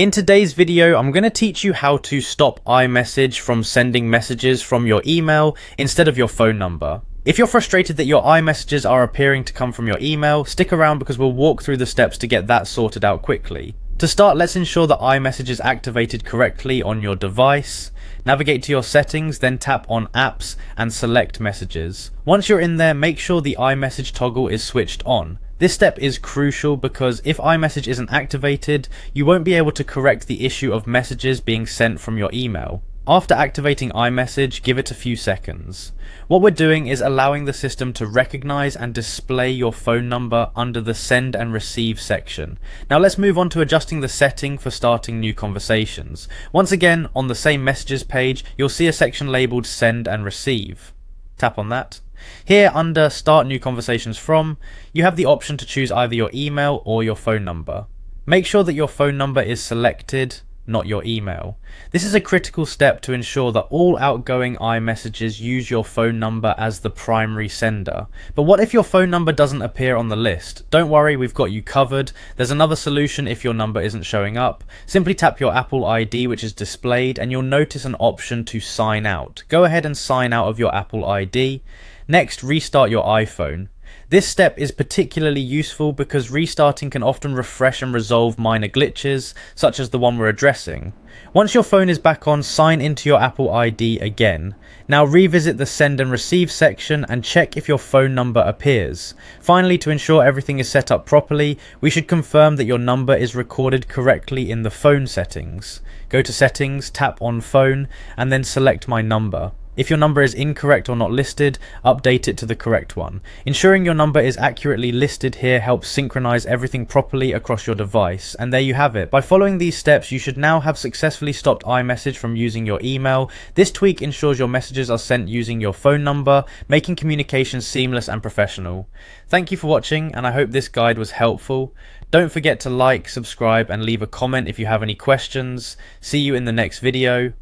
In today's video, I'm going to teach you how to stop iMessage from sending messages from your email instead of your phone number. If you're frustrated that your iMessages are appearing to come from your email, stick around because we'll walk through the steps to get that sorted out quickly. To start, let's ensure that iMessage is activated correctly on your device. Navigate to your settings, then tap on Apps and select Messages. Once you're in there, make sure the iMessage toggle is switched on. This step is crucial because if iMessage isn't activated, you won't be able to correct the issue of messages being sent from your email. After activating iMessage, give it a few seconds. What we're doing is allowing the system to recognize and display your phone number under the Send and Receive section. Now let's move on to adjusting the setting for starting new conversations. Once again, on the same messages page, you'll see a section labeled Send and Receive. Tap on that. Here under Start New Conversations From, you have the option to choose either your email or your phone number. Make sure that your phone number is selected, not your email. This is a critical step to ensure that all outgoing iMessages use your phone number as the primary sender. But what if your phone number doesn't appear on the list? Don't worry, we've got you covered. There's another solution if your number isn't showing up. Simply tap your Apple ID, which is displayed, and you'll notice an option to sign out. Go ahead and sign out of your Apple ID. Next, restart your iPhone. This step is particularly useful because restarting can often refresh and resolve minor glitches, such as the one we're addressing. Once your phone is back on, sign into your Apple ID again. Now revisit the Send and Receive section and check if your phone number appears. Finally, to ensure everything is set up properly, we should confirm that your number is recorded correctly in the phone settings. Go to Settings, tap on Phone, and then select My Number. If your number is incorrect or not listed, update it to the correct one. Ensuring your number is accurately listed here helps synchronize everything properly across your device. And there you have it. By following these steps, you should now have successfully stopped iMessage from using your email. This tweak ensures your messages are sent using your phone number, making communication seamless and professional. Thank you for watching, and I hope this guide was helpful. Don't forget to like, subscribe, and leave a comment if you have any questions. See you in the next video.